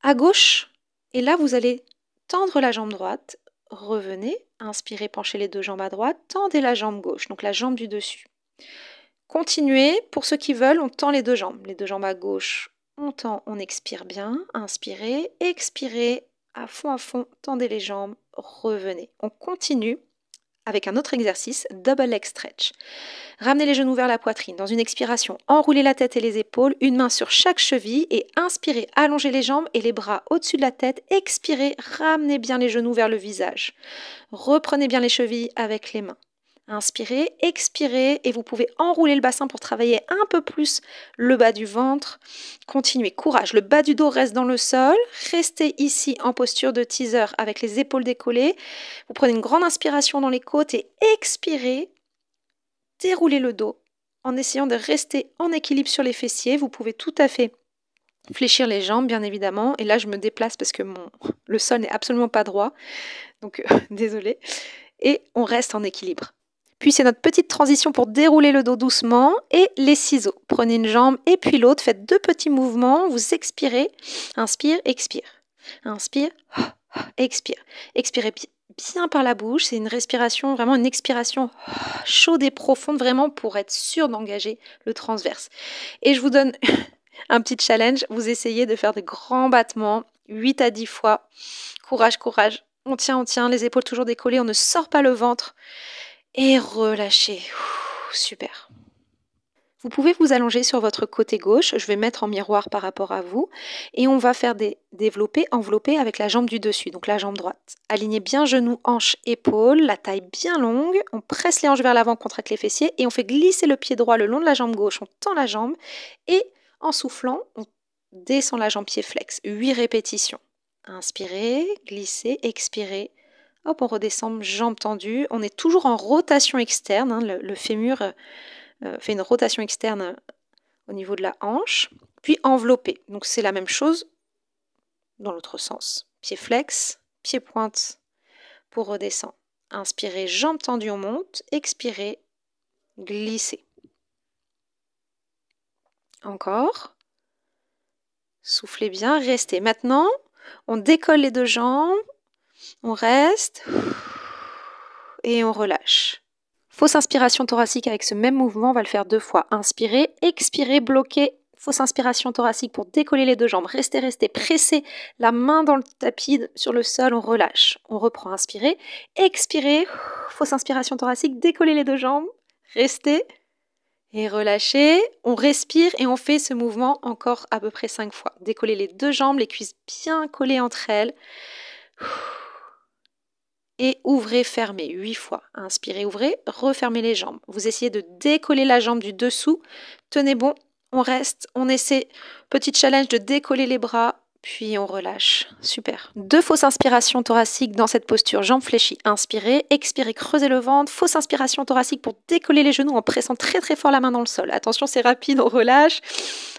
A: À gauche, et là vous allez tendre la jambe droite. Revenez, inspirez, penchez les deux jambes à droite, tendez la jambe gauche, donc la jambe du dessus. Continuez, pour ceux qui veulent, on tend les deux jambes à gauche, on tend, on expire bien, inspirez, expirez, à fond, tendez les jambes, revenez. On continue avec un autre exercice, double leg stretch. Ramenez les genoux vers la poitrine. Dans une expiration, enroulez la tête et les épaules, une main sur chaque cheville et inspirez, allongez les jambes et les bras au-dessus de la tête. Expirez, ramenez bien les genoux vers le visage. Reprenez bien les chevilles avec les mains. Inspirez, expirez et vous pouvez enrouler le bassin pour travailler un peu plus le bas du ventre. Continuez, courage, le bas du dos reste dans le sol. Restez ici en posture de teaser avec les épaules décollées. Vous prenez une grande inspiration dans les côtes et expirez. Déroulez le dos en essayant de rester en équilibre sur les fessiers. Vous pouvez tout à fait fléchir les jambes, bien évidemment. Et là, je me déplace parce que le sol n'est absolument pas droit. Donc, désolé. Et on reste en équilibre. Puis, c'est notre petite transition pour dérouler le dos doucement et les ciseaux. Prenez une jambe et puis l'autre. Faites deux petits mouvements. Vous expirez. Inspire, expire. Inspire, expire. Expirez bien par la bouche. C'est une respiration, vraiment une expiration chaude et profonde, vraiment pour être sûr d'engager le transverse. Et je vous donne un petit challenge. Vous essayez de faire de grands battements, 8 à 10 fois. Courage, courage. On tient, les épaules toujours décollées. On ne sort pas le ventre. Et relâchez. Super. Vous pouvez vous allonger sur votre côté gauche. Je vais mettre en miroir par rapport à vous. Et on va faire des développés, enveloppés avec la jambe du dessus, donc la jambe droite. Alignez bien genoux, hanches, épaules, la taille bien longue. On presse les hanches vers l'avant, contracte les fessiers. Et on fait glisser le pied droit le long de la jambe gauche. On tend la jambe. Et en soufflant, on descend la jambe pied flex. 8 répétitions. Inspirez, glissez, expirez. Hop, on redescend, jambes tendues. On est toujours en rotation externe. Le fémur fait une rotation externe au niveau de la hanche. Puis enveloppé. Donc c'est la même chose dans l'autre sens. Pied flex, pied pointe pour redescendre. Inspirez, jambes tendues, on monte. Expirez, glissez. Encore. Soufflez bien, restez. Maintenant, on décolle les deux jambes. On reste et on relâche. Fausse inspiration thoracique avec ce même mouvement, on va le faire 2 fois. Inspirez, expirez, bloquez. Fausse inspiration thoracique pour décoller les deux jambes. Restez, pressez la main dans le tapis sur le sol, on relâche. On reprend, inspirez, expirez. Fausse inspiration thoracique, décollez les deux jambes. Restez et relâchez. On respire et on fait ce mouvement encore à peu près 5 fois. Décollez les deux jambes, les cuisses bien collées entre elles. Et ouvrez, fermez 8 fois. Inspirez, ouvrez, refermez les jambes. Vous essayez de décoller la jambe du dessous. Tenez bon, on reste, on essaie. Petit challenge de décoller les bras, Puis on relâche. Super. 2 fausses inspirations thoraciques dans cette posture. Jambes fléchies. Inspirez, expirez, creusez le ventre. Fausse inspiration thoracique pour décoller les genoux en pressant très très fort la main dans le sol. Attention, c'est rapide, on relâche.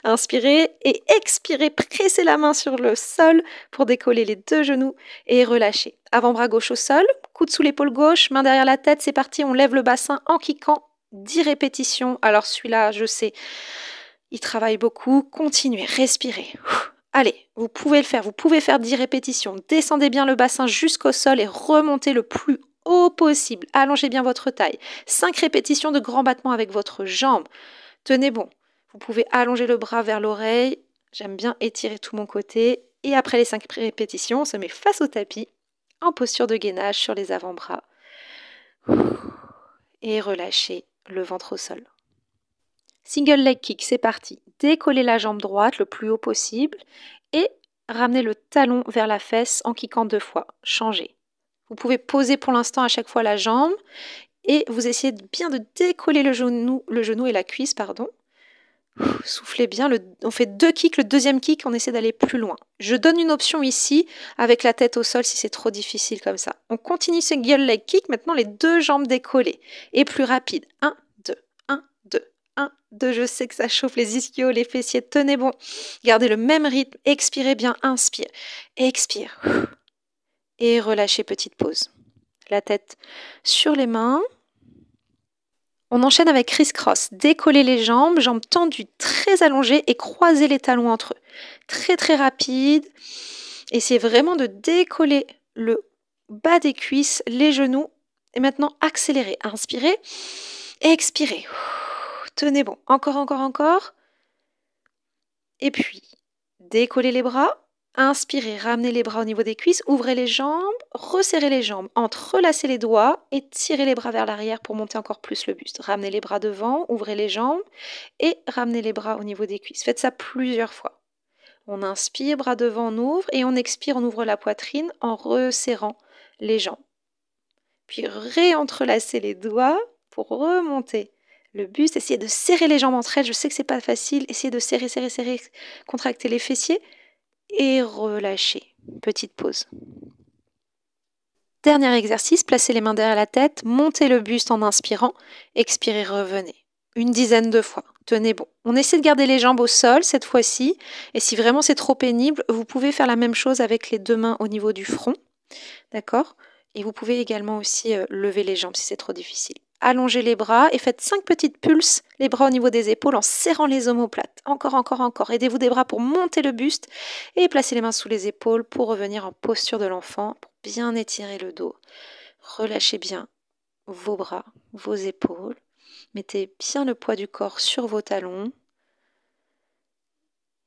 A: Inspirez et expirez. Pressez la main sur le sol pour décoller les 2 genoux et relâchez. Avant-bras gauche au sol, coude sous l'épaule gauche, main derrière la tête. C'est parti, on lève le bassin en kickant. 10 répétitions. Alors celui-là, je sais, il travaille beaucoup. Continuez, respirez. Allez, vous pouvez le faire, vous pouvez faire 10 répétitions. Descendez bien le bassin jusqu'au sol et remontez le plus haut possible. Allongez bien votre taille. 5 répétitions de grands battements avec votre jambe. Tenez bon. Vous pouvez allonger le bras vers l'oreille. J'aime bien étirer tout mon côté. Et après les 5 répétitions, on se met face au tapis, en posture de gainage sur les avant-bras. Et relâchez le ventre au sol. Single leg kick, c'est parti. Décollez la jambe droite le plus haut possible et ramenez le talon vers la fesse en kickant 2 fois. Changez. Vous pouvez poser pour l'instant à chaque fois la jambe et vous essayez bien de décoller le genou et la cuisse, pardon. Soufflez bien, on fait 2 kicks, le deuxième kick, on essaie d'aller plus loin. Je donne une option ici avec la tête au sol si c'est trop difficile comme ça. On continue single leg kick, maintenant les 2 jambes décollées et plus rapide. 1, 2, 1, 2. 1, 2, je sais que ça chauffe les ischios, les fessiers, tenez bon. Gardez le même rythme, expirez bien, inspire, expire. Et relâchez, petite pause. La tête sur les mains. On enchaîne avec criss-cross. Décollez les jambes, jambes tendues, très allongées et croisez les talons entre eux. Très très rapide. Essayez vraiment de décoller le bas des cuisses, les genoux. Et maintenant, accélérez. Inspirez, expirez. Tenez bon, encore. Et puis, décollez les bras, inspirez, ramenez les bras au niveau des cuisses, ouvrez les jambes, resserrez les jambes, entrelacez les doigts et tirez les bras vers l'arrière pour monter encore plus le buste. Ramenez les bras devant, ouvrez les jambes et ramenez les bras au niveau des cuisses. Faites ça plusieurs fois. On inspire, bras devant, on ouvre et on expire, on ouvre la poitrine en resserrant les jambes. Puis réentrelacez les doigts pour remonter le buste, essayez de serrer les jambes entre elles. Je sais que c'est pas facile. Essayez de serrer, contracter les fessiers et relâcher. Petite pause. Dernier exercice, placez les mains derrière la tête, montez le buste en inspirant, expirez, revenez. Une dizaine de fois. Tenez bon. On essaie de garder les jambes au sol cette fois-ci. Et si vraiment c'est trop pénible, vous pouvez faire la même chose avec les 2 mains au niveau du front. D'accord ? Et vous pouvez également aussi lever les jambes si c'est trop difficile. Allongez les bras et faites 5 petites pulses, les bras au niveau des épaules en serrant les omoplates. Encore. Aidez-vous des bras pour monter le buste et placez les mains sous les épaules pour revenir en posture de l'enfant, pour bien étirer le dos. Relâchez bien vos bras, vos épaules. Mettez bien le poids du corps sur vos talons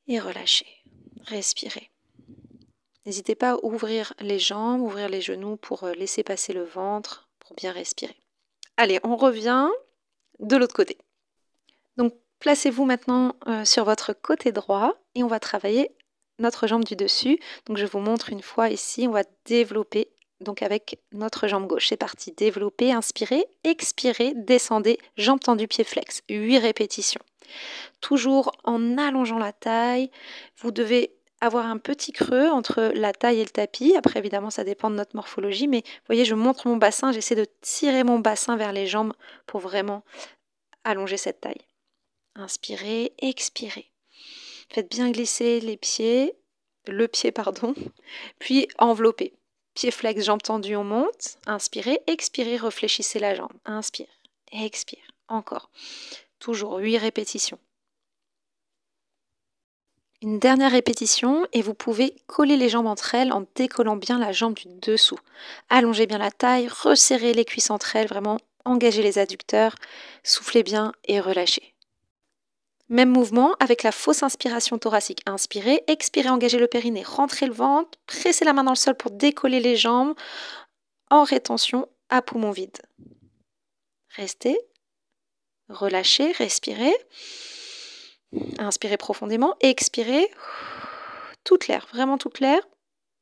A: et relâchez. Respirez. N'hésitez pas à ouvrir les jambes, ouvrir les genoux pour laisser passer le ventre, pour bien respirer. Allez, on revient de l'autre côté. Donc, placez-vous maintenant sur votre côté droit et on va travailler notre jambe du dessus. Donc, je vous montre une fois ici, on va développer donc avec notre jambe gauche. C'est parti, développez, inspirez, expirez, descendez, jambe tendue, pied flex. 8 répétitions. Toujours en allongeant la taille, vous devez avoir un petit creux entre la taille et le tapis. Après, évidemment, ça dépend de notre morphologie. Mais vous voyez, je montre mon bassin. J'essaie de tirer mon bassin vers les jambes pour vraiment allonger cette taille. Inspirez, expirez. Faites bien glisser le pied, puis enveloppez. Pied flex, jambe tendue, on monte. Inspirez, expirez, réfléchissez la jambe. Inspire, expire. Encore. Toujours 8 répétitions. Une dernière répétition et vous pouvez coller les jambes entre elles en décollant bien la jambe du dessous. Allongez bien la taille, resserrez les cuisses entre elles, vraiment engagez les adducteurs, soufflez bien et relâchez. Même mouvement avec la fausse inspiration thoracique. Inspirez, expirez, engagez le périnée, rentrez le ventre, pressez la main dans le sol pour décoller les jambes en rétention à poumon vide. Restez, relâchez, respirez. Inspirez profondément, expirez, toute l'air, vraiment toute l'air.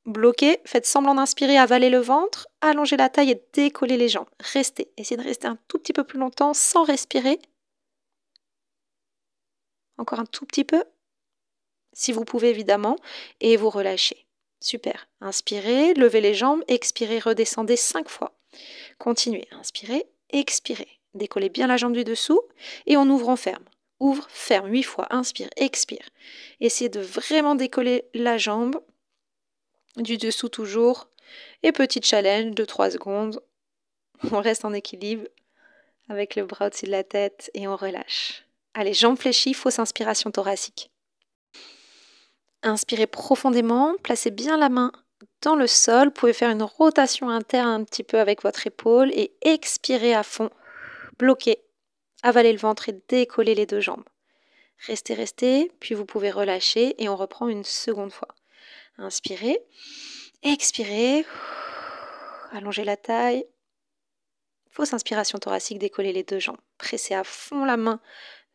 A: Bloquez, faites semblant d'inspirer, avalez le ventre, allongez la taille et décollez les jambes. Restez, essayez de rester un tout petit peu plus longtemps sans respirer. Encore un tout petit peu. si vous pouvez évidemment, et vous relâchez. Super. Inspirez, levez les jambes, expirez, redescendez 5 fois. Continuez, inspirez, expirez. Décollez bien la jambe du dessous et on ouvre, on ferme. Ouvre, ferme 8 fois, inspire, expire. Essayez de vraiment décoller la jambe du dessous toujours. Et petit challenge de 3 secondes. On reste en équilibre avec le bras au-dessus de la tête et on relâche. Allez, jambes fléchies, fausse inspiration thoracique. Inspirez profondément, placez bien la main dans le sol. Vous pouvez faire une rotation interne un petit peu avec votre épaule et expirez à fond. Bloquez, avalez le ventre et décollez les deux jambes. Restez, restez, puis vous pouvez relâcher et on reprend une seconde fois. Inspirez, expirez, allongez la taille. Fausse inspiration thoracique, décollez les deux jambes. Pressez à fond la main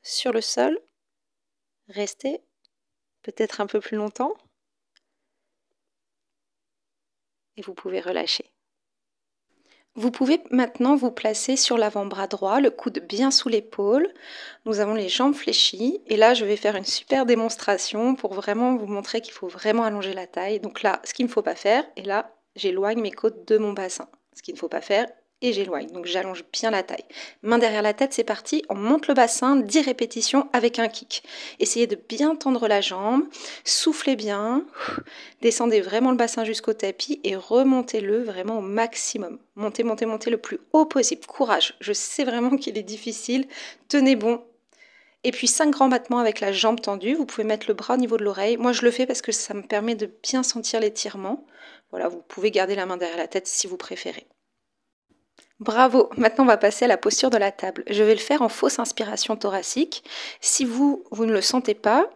A: sur le sol. Restez, peut-être un peu plus longtemps. Et vous pouvez relâcher. Vous pouvez maintenant vous placer sur l'avant-bras droit, le coude bien sous l'épaule. Nous avons les jambes fléchies et là je vais faire une super démonstration pour vraiment vous montrer qu'il faut vraiment allonger la taille. Donc là, ce qu'il ne faut pas faire, et là j'éloigne mes côtes de mon bassin. Ce qu'il ne faut pas faire, et j'éloigne. Donc j'allonge bien la taille. Main derrière la tête, c'est parti. On monte le bassin, 10 répétitions avec un kick. Essayez de bien tendre la jambe, soufflez bien, descendez vraiment le bassin jusqu'au tapis et remontez-le vraiment au maximum. Montez, montez, montez le plus haut possible. Courage, je sais vraiment qu'il est difficile. Tenez bon. Et puis 5 grands battements avec la jambe tendue. Vous pouvez mettre le bras au niveau de l'oreille. Moi, je le fais parce que ça me permet de bien sentir l'étirement. Voilà, vous pouvez garder la main derrière la tête si vous préférez. Bravo! Maintenant, on va passer à la posture de la table. Je vais le faire en fausse inspiration thoracique. Si vous ne le sentez pas,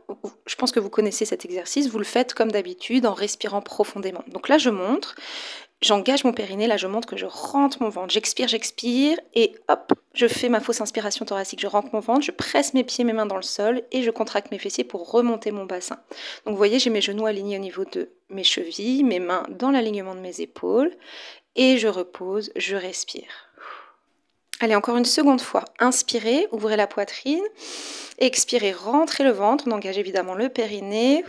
A: je pense que vous connaissez cet exercice, vous le faites comme d'habitude en respirant profondément. Donc là, je montre, j'engage mon périnée, là je montre que je rentre mon ventre. J'expire, j'expire et hop, je fais ma fausse inspiration thoracique. Je rentre mon ventre, je presse mes pieds, mes mains dans le sol et je contracte mes fessiers pour remonter mon bassin. Donc vous voyez, j'ai mes genoux alignés au niveau de mes chevilles, mes mains dans l'alignement de mes épaules. Et je repose, je respire. Allez, encore une seconde fois. Inspirez, ouvrez la poitrine. Expirez, rentrez le ventre. On engage évidemment le périnée.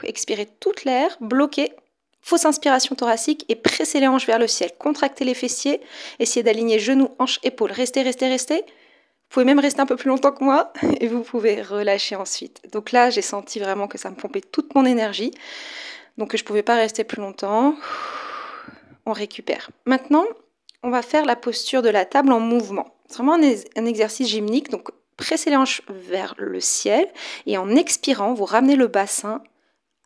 A: Expirez toute l'air, bloquez. Fausse inspiration thoracique et pressez les hanches vers le ciel. Contractez les fessiers. Essayez d'aligner genoux, hanches, épaules. Restez, restez, restez. Vous pouvez même rester un peu plus longtemps que moi et vous pouvez relâcher ensuite. Donc là, j'ai senti vraiment que ça me pompait toute mon énergie. Donc je ne pouvais pas rester plus longtemps. On récupère. Maintenant, on va faire la posture de la table en mouvement. C'est vraiment un exercice gymnique. Donc, pressez les hanches vers le ciel et en expirant, vous ramenez le bassin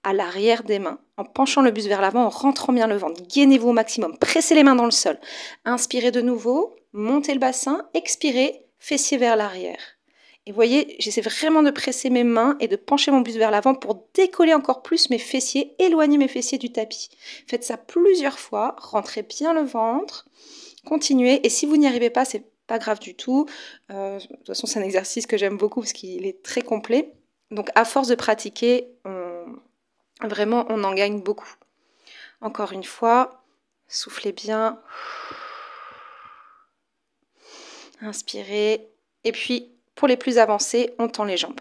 A: à l'arrière des mains. En penchant le buste vers l'avant, en rentrant bien le ventre. Gainez-vous au maximum. Pressez les mains dans le sol. Inspirez de nouveau. Montez le bassin. Expirez. Fessiers vers l'arrière. Et vous voyez, j'essaie vraiment de presser mes mains et de pencher mon buste vers l'avant pour décoller encore plus mes fessiers, éloigner mes fessiers du tapis. Faites ça plusieurs fois, rentrez bien le ventre, continuez. Et si vous n'y arrivez pas, c'est pas grave du tout. De toute façon, c'est un exercice que j'aime beaucoup parce qu'il est très complet. Donc, à force de pratiquer, vraiment, on en gagne beaucoup. Encore une fois, soufflez bien. Inspirez. Et puis, pour les plus avancés, on tend les jambes.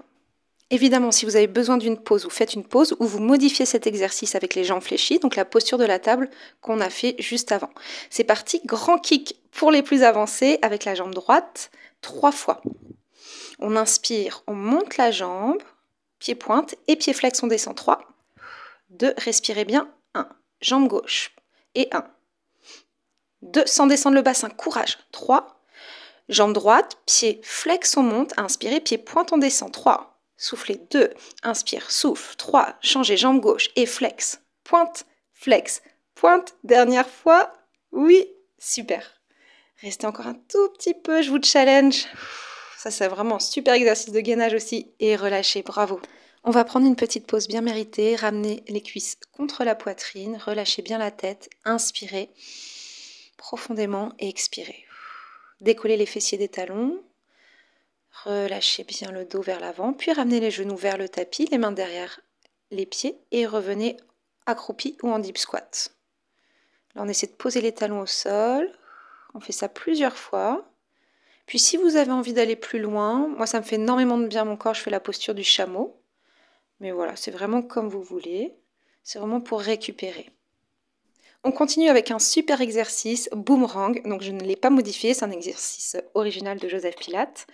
A: Évidemment, si vous avez besoin d'une pause, vous faites une pause ou vous modifiez cet exercice avec les jambes fléchies, donc la posture de la table qu'on a fait juste avant. C'est parti, grand kick pour les plus avancés avec la jambe droite, 3 fois. On inspire, on monte la jambe, pied pointe et pied flex, on descend 3. 2, respirez bien, 1. Jambe gauche et 1. 2, sans descendre le bassin, courage, 3. Jambe droite, pied flex, on monte, inspirez, pied pointe, on descend, 3. Soufflez, 2, inspire, souffle, 3, changez jambe gauche et flex, pointe, dernière fois, oui, super. Restez encore un tout petit peu, je vous challenge. Ça, c'est vraiment un super exercice de gainage aussi et relâchez, bravo. On va prendre une petite pause bien méritée, ramener les cuisses contre la poitrine, relâchez bien la tête, inspirez profondément et expirez. Décollez les fessiers des talons. Relâchez bien le dos vers l'avant, puis ramenez les genoux vers le tapis, les mains derrière les pieds et revenez accroupi ou en deep squat. Là, on essaie de poser les talons au sol. On fait ça plusieurs fois. Puis si vous avez envie d'aller plus loin, moi ça me fait énormément de bien à mon corps, je fais la posture du chameau. Mais voilà, c'est vraiment comme vous voulez. C'est vraiment pour récupérer. On continue avec un super exercice, boomerang. Donc je ne l'ai pas modifié, c'est un exercice original de Joseph Pilates.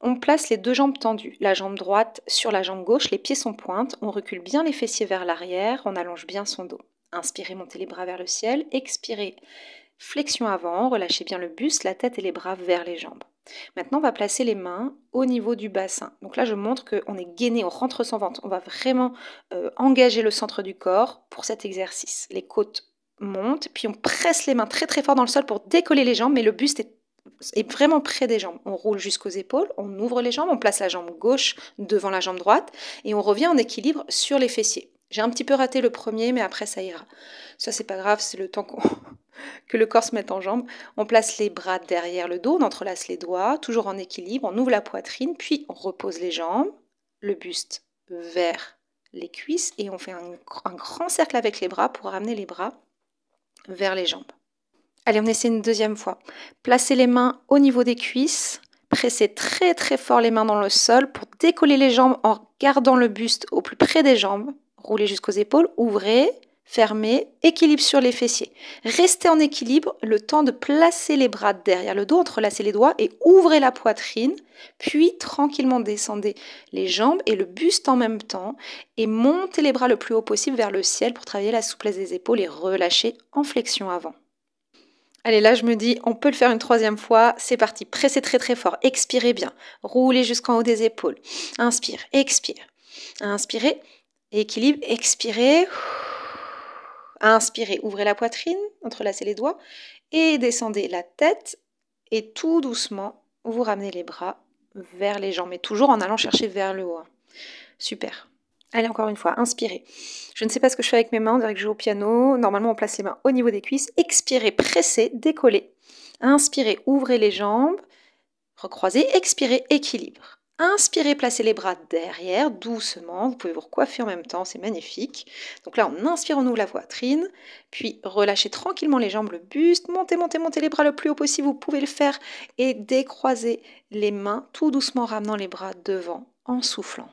A: On place les deux jambes tendues, la jambe droite sur la jambe gauche, les pieds sont pointes, on recule bien les fessiers vers l'arrière, on allonge bien son dos. Inspirez, montez les bras vers le ciel, expirez, flexion avant, relâchez bien le buste, la tête et les bras vers les jambes. Maintenant, on va placer les mains au niveau du bassin. Donc là, je montre qu'on est gainé, on rentre son ventre. On va vraiment engager le centre du corps pour cet exercice. Les côtes montent, puis on presse les mains très très fort dans le sol pour décoller les jambes, mais le buste est vraiment près des jambes. On roule jusqu'aux épaules, on ouvre les jambes, on place la jambe gauche devant la jambe droite et on revient en équilibre sur les fessiers. J'ai un petit peu raté le premier, mais après ça ira. Ça, c'est pas grave, c'est le temps que le corps se mette en jambes. On place les bras derrière le dos, on entrelace les doigts, toujours en équilibre, on ouvre la poitrine, puis on repose les jambes, le buste vers les cuisses et on fait un grand cercle avec les bras pour ramener les bras vers les jambes. Allez, on essaie une deuxième fois. Placez les mains au niveau des cuisses. Pressez très très fort les mains dans le sol pour décoller les jambes en gardant le buste au plus près des jambes. Roulez jusqu'aux épaules, ouvrez, fermez, équilibre sur les fessiers. Restez en équilibre le temps de placer les bras derrière le dos, entrelacez les doigts et ouvrez la poitrine. Puis tranquillement descendez les jambes et le buste en même temps et montez les bras le plus haut possible vers le ciel pour travailler la souplesse des épaules et relâcher en flexion avant. Allez, là, je me dis, on peut le faire une troisième fois. C'est parti. Pressez très très fort. Expirez bien. Roulez jusqu'en haut des épaules. Inspire, expire. Inspirez, équilibre, expirez. Inspirez, ouvrez la poitrine, entrelacez les doigts et descendez la tête. Et tout doucement, vous ramenez les bras vers les jambes, mais toujours en allant chercher vers le haut. Super. Allez, encore une fois, inspirez. Je ne sais pas ce que je fais avec mes mains, on dirait que je joue au piano. Normalement, on place les mains au niveau des cuisses. Expirez, pressez, décollez. Inspirez, ouvrez les jambes. Recroisez, expirez, équilibre. Inspirez, placez les bras derrière, doucement. Vous pouvez vous recoiffer en même temps, c'est magnifique. Donc là, on inspire, on ouvre la poitrine. Puis, relâchez tranquillement les jambes, le buste. Montez, montez, montez les bras le plus haut possible. Vous pouvez le faire. Et décroisez les mains, tout doucement, ramenant les bras devant, en soufflant.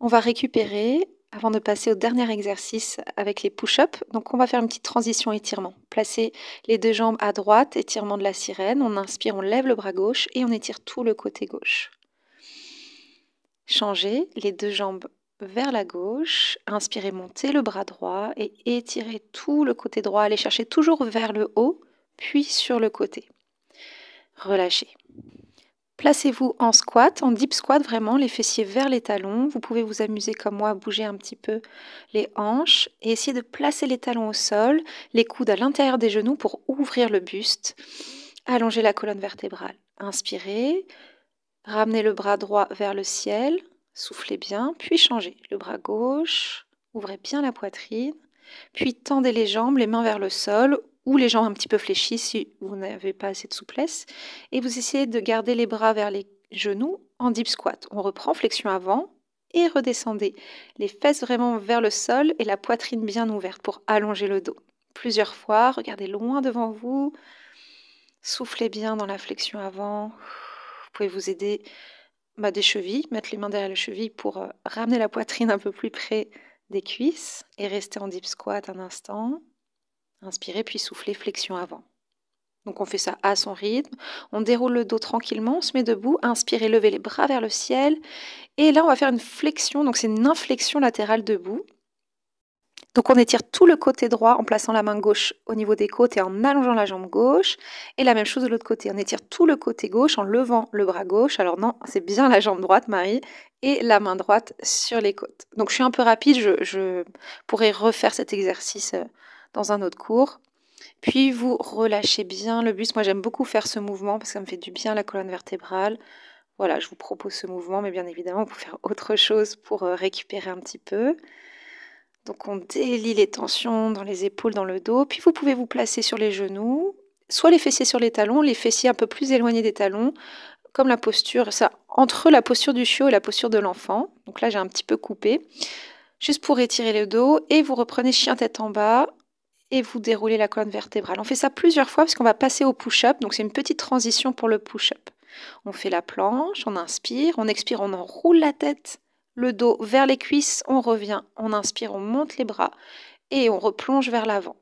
A: On va récupérer avant de passer au dernier exercice avec les push-ups. Donc on va faire une petite transition étirement. Placez les deux jambes à droite, étirement de la sirène. On inspire, on lève le bras gauche et on étire tout le côté gauche. Changez les deux jambes vers la gauche. Inspirez, montez le bras droit et étirez tout le côté droit. Allez chercher toujours vers le haut, puis sur le côté. Relâchez. Placez-vous en squat, en deep squat vraiment, les fessiers vers les talons. Vous pouvez vous amuser comme moi à bouger un petit peu les hanches et essayer de placer les talons au sol, les coudes à l'intérieur des genoux pour ouvrir le buste. Allongez la colonne vertébrale. Inspirez, ramenez le bras droit vers le ciel, soufflez bien, puis changez. Le bras gauche, ouvrez bien la poitrine, puis tendez les jambes, les mains vers le sol ou les jambes un petit peu fléchies si vous n'avez pas assez de souplesse. Et vous essayez de garder les bras vers les genoux en deep squat. On reprend flexion avant et redescendez. Les fesses vraiment vers le sol et la poitrine bien ouverte pour allonger le dos. Plusieurs fois, regardez loin devant vous. Soufflez bien dans la flexion avant. Vous pouvez vous aider des chevilles, mettre les mains derrière les chevilles pour ramener la poitrine un peu plus près des cuisses et rester en deep squat un instant. Inspirez puis soufflez, flexion avant. Donc on fait ça à son rythme. On déroule le dos tranquillement, on se met debout. Inspirez, levez les bras vers le ciel. Et là, on va faire une flexion. Donc c'est une inflexion latérale debout. Donc on étire tout le côté droit en plaçant la main gauche au niveau des côtes et en allongeant la jambe gauche. Et la même chose de l'autre côté. On étire tout le côté gauche en levant le bras gauche. Alors non, c'est bien la jambe droite, Marie. Et la main droite sur les côtes. Donc je suis un peu rapide. Je pourrais refaire cet exercice dans un autre cours. Puis vous relâchez bien le buste. Moi j'aime beaucoup faire ce mouvement parce que ça me fait du bien à la colonne vertébrale. Voilà, je vous propose ce mouvement, mais bien évidemment, vous pouvez faire autre chose pour récupérer un petit peu. Donc on délie les tensions dans les épaules, dans le dos. Puis vous pouvez vous placer sur les genoux, soit les fessiers sur les talons, les fessiers un peu plus éloignés des talons, comme la posture, ça, entre la posture du chiot et la posture de l'enfant. Donc là j'ai un petit peu coupé, juste pour étirer le dos. Et vous reprenez chien tête en bas et vous déroulez la colonne vertébrale. On fait ça plusieurs fois parce qu'on va passer au push-up. Donc c'est une petite transition pour le push-up. On fait la planche, on inspire, on expire, on enroule la tête, le dos vers les cuisses, on revient, on inspire, on monte les bras et on replonge vers l'avant.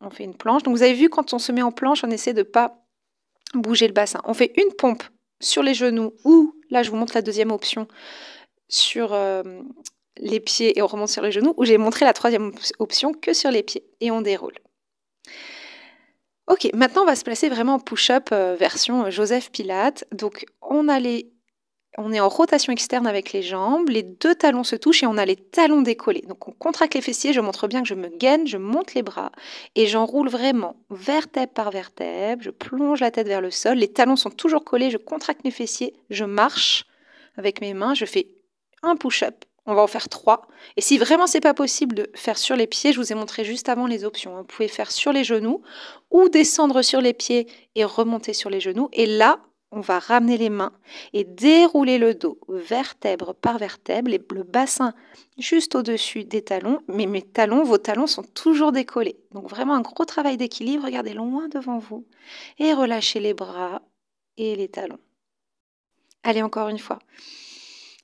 A: On fait une planche. Donc vous avez vu, quand on se met en planche, on essaie de ne pas bouger le bassin. On fait une pompe sur les genoux ou, là je vous montre la deuxième option, sur les pieds et on remonte sur les genoux, ou j'ai montré la troisième option que sur les pieds et on déroule. Ok, maintenant on va se placer vraiment en push-up version Joseph Pilates. Donc on est en rotation externe avec les jambes, les deux talons se touchent et on a les talons décollés. Donc on contracte les fessiers, je montre bien que je me gaine, je monte les bras et j'enroule vraiment vertèbre par vertèbre, je plonge la tête vers le sol, les talons sont toujours collés, je contracte mes fessiers, je marche avec mes mains, je fais un push-up. On va en faire 3. Et si vraiment c'est pas possible de faire sur les pieds, je vous ai montré juste avant les options. Vous pouvez faire sur les genoux ou descendre sur les pieds et remonter sur les genoux. Et là, on va ramener les mains et dérouler le dos vertèbre par vertèbre, le bassin juste au-dessus des talons. Mais vos talons sont toujours décollés. Donc vraiment un gros travail d'équilibre. Regardez loin devant vous et relâchez les bras et les talons. Allez, encore une fois.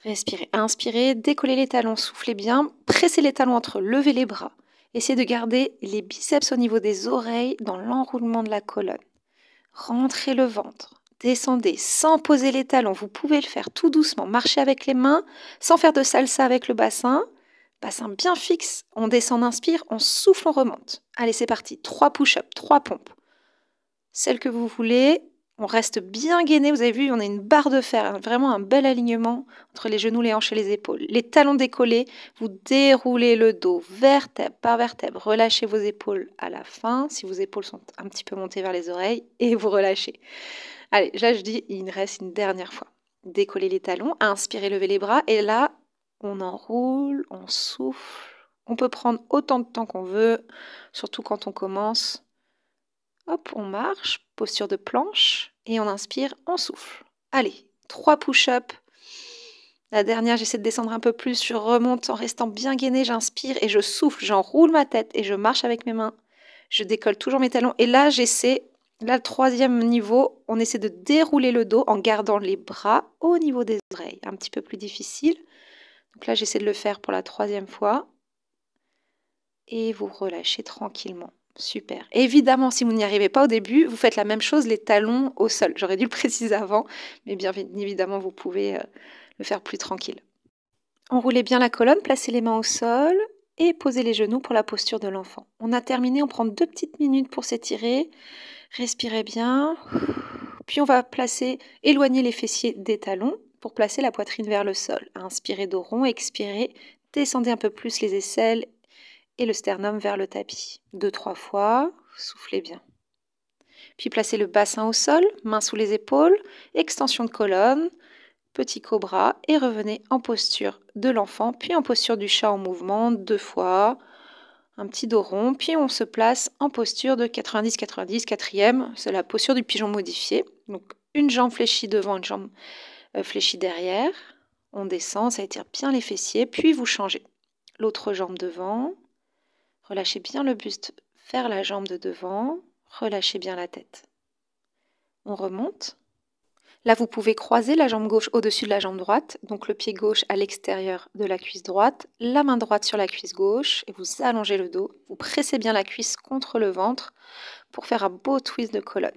A: Respirez, inspirez, décollez les talons, soufflez bien, pressez les talons entre, levez les bras. Essayez de garder les biceps au niveau des oreilles dans l'enroulement de la colonne. Rentrez le ventre, descendez sans poser les talons. Vous pouvez le faire tout doucement, marchez avec les mains, sans faire de salsa avec le bassin. Bassin bien fixe, on descend, on inspire, on souffle, on remonte. Allez, c'est parti, 3 push-ups, 3 pompes. Celle que vous voulez. On reste bien gainé, vous avez vu, on a une barre de fer, vraiment un bel alignement entre les genoux, les hanches et les épaules. Les talons décollés, vous déroulez le dos vertèbre par vertèbre. Relâchez vos épaules à la fin, si vos épaules sont un petit peu montées vers les oreilles, et vous relâchez. Allez, là je dis, il reste une dernière fois. Décollez les talons, inspirez, levez les bras, et là, on enroule, on souffle. On peut prendre autant de temps qu'on veut, surtout quand on commence. Hop, on marche, posture de planche, et on inspire, on souffle. Allez, 3 push-ups. La dernière, j'essaie de descendre un peu plus, je remonte en restant bien gainé, j'inspire et je souffle, j'enroule ma tête et je marche avec mes mains. Je décolle toujours mes talons. Et là, le troisième niveau, on essaie de dérouler le dos en gardant les bras au niveau des oreilles. Un petit peu plus difficile. Donc là, j'essaie de le faire pour la 3e fois. Et vous relâchez tranquillement. Super. Évidemment, si vous n'y arrivez pas au début, vous faites la même chose, les talons au sol. J'aurais dû le préciser avant, mais bien évidemment, vous pouvez le faire plus tranquille. Enroulez bien la colonne, placez les mains au sol et posez les genoux pour la posture de l'enfant. On a terminé, on prend 2 petites minutes pour s'étirer. Respirez bien. Puis on va éloigner les fessiers des talons pour placer la poitrine vers le sol. Inspirez dos rond, expirez, descendez un peu plus les aisselles et le sternum vers le tapis. 2-3 fois, soufflez bien. Puis placez le bassin au sol, mains sous les épaules, extension de colonne, petit cobra et revenez en posture de l'enfant, puis en posture du chat en mouvement 2 fois, un petit dos rond, puis on se place en posture de 90-90, 4e, c'est la posture du pigeon modifié. Donc une jambe fléchie devant, une jambe fléchie derrière. On descend, ça étire bien les fessiers, puis vous changez. L'autre jambe devant. Relâchez bien le buste vers la jambe de devant. Relâchez bien la tête. On remonte. Là, vous pouvez croiser la jambe gauche au-dessus de la jambe droite, donc le pied gauche à l'extérieur de la cuisse droite, la main droite sur la cuisse gauche, et vous allongez le dos. Vous pressez bien la cuisse contre le ventre pour faire un beau twist de colonne.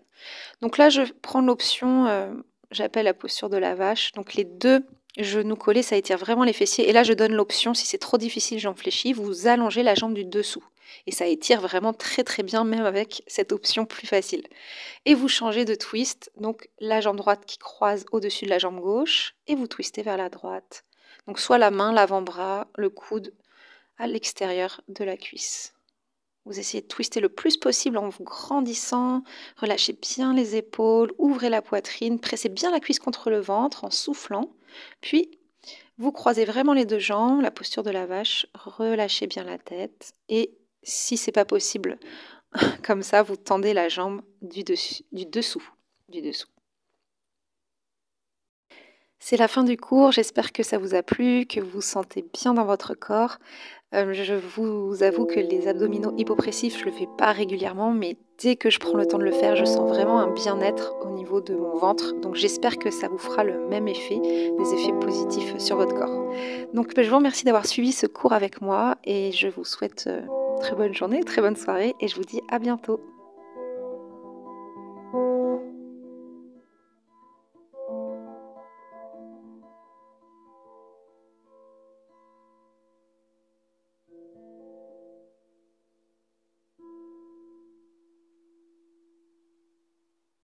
A: Donc là, je prends l'option, j'appelle la posture de la vache. Donc les 2 genoux collés, ça étire vraiment les fessiers. Et là, je donne l'option, si c'est trop difficile, jambe fléchie, vous allongez la jambe du dessous. Et ça étire vraiment très très bien, même avec cette option plus facile. Et vous changez de twist, donc la jambe droite qui croise au-dessus de la jambe gauche, et vous twistez vers la droite. Donc soit la main, l'avant-bras, le coude à l'extérieur de la cuisse. Vous essayez de twister le plus possible en vous grandissant, relâchez bien les épaules, ouvrez la poitrine, pressez bien la cuisse contre le ventre en soufflant, puis vous croisez vraiment les 2 jambes, la posture de la vache, relâchez bien la tête et si c'est pas possible, comme ça, vous tendez la jambe du dessous. C'est la fin du cours, j'espère que ça vous a plu, que vous vous sentez bien dans votre corps. Je vous avoue que les abdominaux hypopressifs, je le fais pas régulièrement, mais dès que je prends le temps de le faire, je sens vraiment un bien-être au niveau de mon ventre. Donc j'espère que ça vous fera le même effet, des effets positifs sur votre corps. Donc je vous remercie d'avoir suivi ce cours avec moi et je vous souhaite très bonne journée, très bonne soirée et je vous dis à bientôt.